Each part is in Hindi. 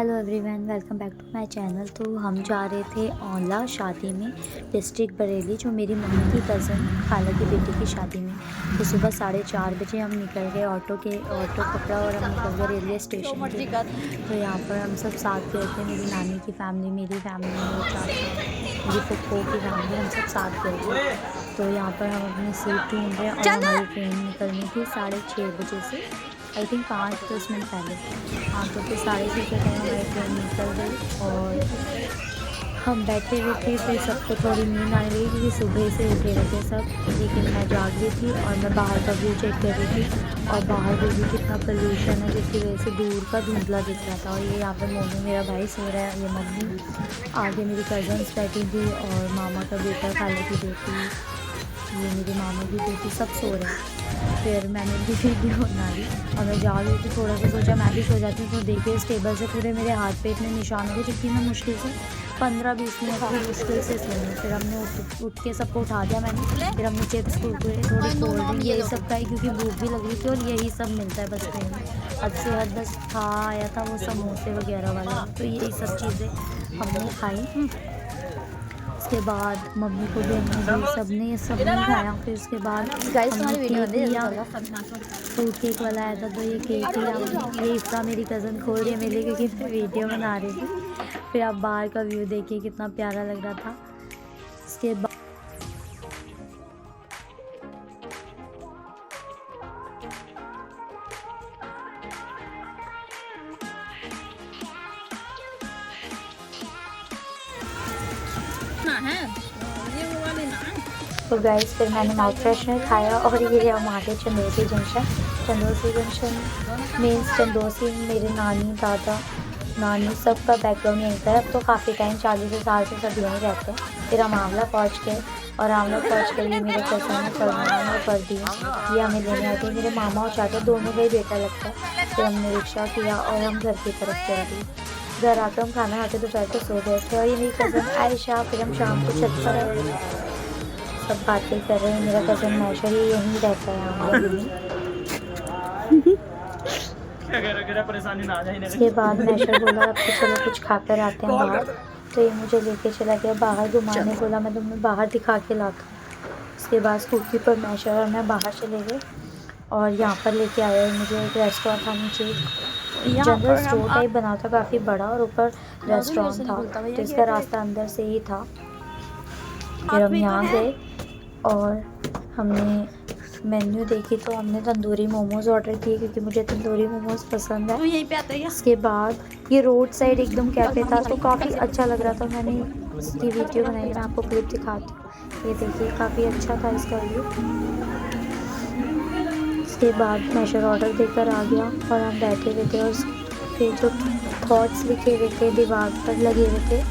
Hello everyone, welcome back to my channel. तो हम जा रहे थे औला शादी में, डिस्ट्रिक्ट बरेली, जो मेरी मम्मी की कज़न खाला की बेटी की शादी में। तो सुबह 4:30 बजे हम निकल गए, ऑटो पकड़ा और हम निकल गए रेलवे स्टेशन के। तो यहाँ पर हम सब साथ गए थे, मेरी नानी की फैमिली, मेरी फैमिली, मेरे चाचा, मेरी फुप्पो की फैमिली, हम सब साथ गए थे। तो यहाँ पर हम अपनी सीट ढूंढ रहे हैं और हमारी ट्रेन निकलनी थी 6:30 बजे से, आई थिंक 5-10 मिनट पहले। हाँ, तो फिर 6:30 के टाइम हमारी ट्रेन निकल गई और हम बैठे हुए थे। फिर सबको थोड़ी नींद आने लगी क्योंकि सुबह से उठे हुए थे सब, लेकिन मैं जाग रही थी और मैं बाहर का व्यू चेक कर रही थी। और बाहर भी कितना पोल्यूशन है, जिसकी वजह से दूर का धुंधला दिख रहा था। और ये यहाँ पर मोनू मेरा भाई सो रहा है, ये मम्मी, आगे मेरी कज़न्स बैठी थी और मामा का बेटा, खाले की बेटी, ये मेरी मामा की बेटी, सब सो रहे हैं। फिर मैंने भी वीडियो बना ली और मैं जा रही थी, थोड़ा सा सोचा मैं भी सो जाती हूँ। तो देखिए इस टेबल से पूरे मेरे हाथ पे इतने निशान हो गए, जबकि मैं मुश्किल से 15-20 मिनट की मुश्किल से सोई। फिर हमने उठ के सबको उठा दिया मैंने। फिर हमने चिप्स, कुरकुरे, थोड़ी कोल्ड ड्रिंक, यही सब खाई क्योंकि भूख भी लग रही थी और यही सब मिलता है बस ट्रेन में। हद से हद बस खा आया था वो समोसे वगैरह वाला, तो यही सब चीज़ें हमने खाई। उसके बाद मम्मी को भी हमने दी, सबने ये सब नहीं खाया। फिर उसके बाद हमने केक लिया, फ्रूट केक वाला आया था, तो ये केक लिया। ये हिस्सा मेरी कज़न खोल रही है मेरे लिए क्योंकि मैं वीडियो बना रही थी। फिर आप बाहर का व्यू देखिए कितना प्यारा लग रहा था। उसके बाद तो गाइस फिर मैंने माउथ फ्रेशनर खाया और ये हम आ गए Chandausi junction. Chandausi junction means Chandausi मेरे नानी, दादा, नानी सबका बैकग्राउंड यहीं पर है। अब तो काफ़ी टाइम 40 साल से सब यहीं रहते हैं। फिर हम आंवला पहुँच गए और आंवला पहुँच कर ये मेरे कज़न फरमान और परदीन ये हमें लेने आए थे। मेरे मामा और चाचा दोनों का ही बेटा लगता है। फिर हमने रिक्शा किया और हम घर की तरफ चल दिए। घर आकर हम खाना खाते दोपहर को सो गए थे। और ये मेरी कज़न आयशा। फिर हम शाम को छत पर सब बातें कर रहे हैं। मेरा कज़न मैशर ही यहीं रहता है हमारे में। इसके बाद मैशर बोला अब तो चलो कुछ खा कर आते हैं बाहर। तो ये मुझे लेके चला गया बाहर घुमाने, बोला मैं तुम्हें बाहर दिखा के लाता हूँ। उसके बाद स्कूटी पर मैशर और मैं बाहर चले गए और यहाँ पर लेके आया है मुझे एक रेस्टोरेंट था, नीचे जनरल स्टोर टाइप बना था, काफ़ी बड़ा, और ऊपर रेस्टोरेंट था। तो इसका रास्ता अंदर से ही था। फिर हम यहाँ गए और हमने मेन्यू देखी तो हमने तंदूरी मोमोज ऑर्डर किए क्योंकि मुझे तंदूरी मोमोज पसंद है। तो यहीं पे आता है। इसके बाद ये रोड साइड एकदम कैफ़े था, तो काफ़ी अच्छा लग रहा था। मैंने इसकी वीडियो बनाई, मैं आपको क्लिप दिखाती हूँ। ये देखिए काफ़ी अच्छा था इसका व्यू। इसके बाद मैशर ऑर्डर देकर आ गया और हम बैठे हुए थे और फिर जो थॉट्स लिखे हुए थे दीवार पर लगे हुए थे,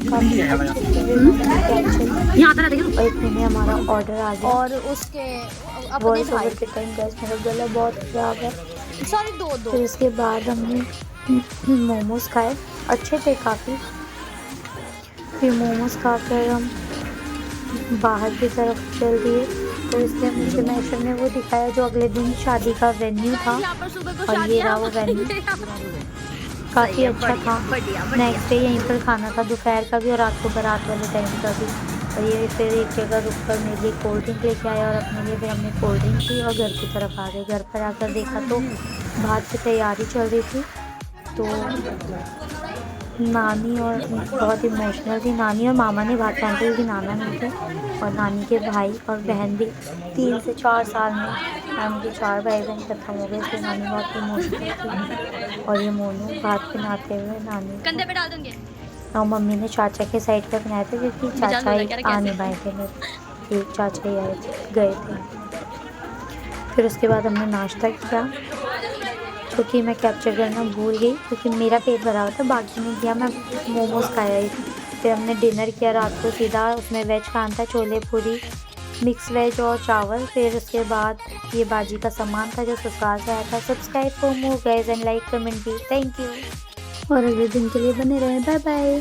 काफ़ी और इतने में हमारा ऑर्डर आ गया। और उसके वॉइस ओवर के टाइम गैस मेरा गला बहुत ख़राब है। फिर इसके बाद हमने मोमोज़ खाए, अच्छे थे काफ़ी। फिर मोमोज़ खाकर हम बाहर की तरफ चल दिए। तो इसलिए मुझे मैशर ने वो दिखाया जो अगले दिन शादी का वेन्यू था, और ये रहा वो वेन्यू, काफ़ी अच्छा था। नेक्स्ट डे यहीं पर खाना था, दोपहर का भी और रात को बारात वाले टाइम का भी। और ये फिर एक जगह रुक कर मेरे लिए कोल्ड ड्रिंक लेके आया और अपने लिए फिर हमने कोल्ड ड्रिंक पी और घर की तरफ आ गए। घर पर आकर देखा तो भात की तैयारी चल रही थी। तो नानी और बहुत इमोशनल थी, नानी और मामा ने भात पहनते क्योंकि नाना नहीं थे, और नानी के भाई और बहन भी 3 से 4 साल में नानी के 4 भाई बहन खत्म हो गए, इसलिए नानी बहुत इमोशनल थी। और ये मोनू भात पहनाते हुए नानी कंधे पे डाल दूँगी। और मम्मी ने चाचा के साइड पे पहनाए थे क्योंकि चाचा ही आ नहीं पाए थे, मेरे एक चाचा ही आए थे, गए थे। फिर उसके बाद हमने नाश्ता किया क्योंकि मैं कैप्चर करना भूल गई क्योंकि मेरा पेट भरा हुआ था, बाकी नहीं किया, मैं मोमोज़ खाया ही। फिर हमने डिनर किया रात को सीधा, उसमें वेज खाना था, छोले पूरी, मिक्स वेज और चावल। फिर उसके बाद ये बाजी का सामान था जो ससुराल से आया था। Subscribe for more guys and like comment भी, थैंक यू। और अगले दिन के लिए बने रहें, बाय बाय।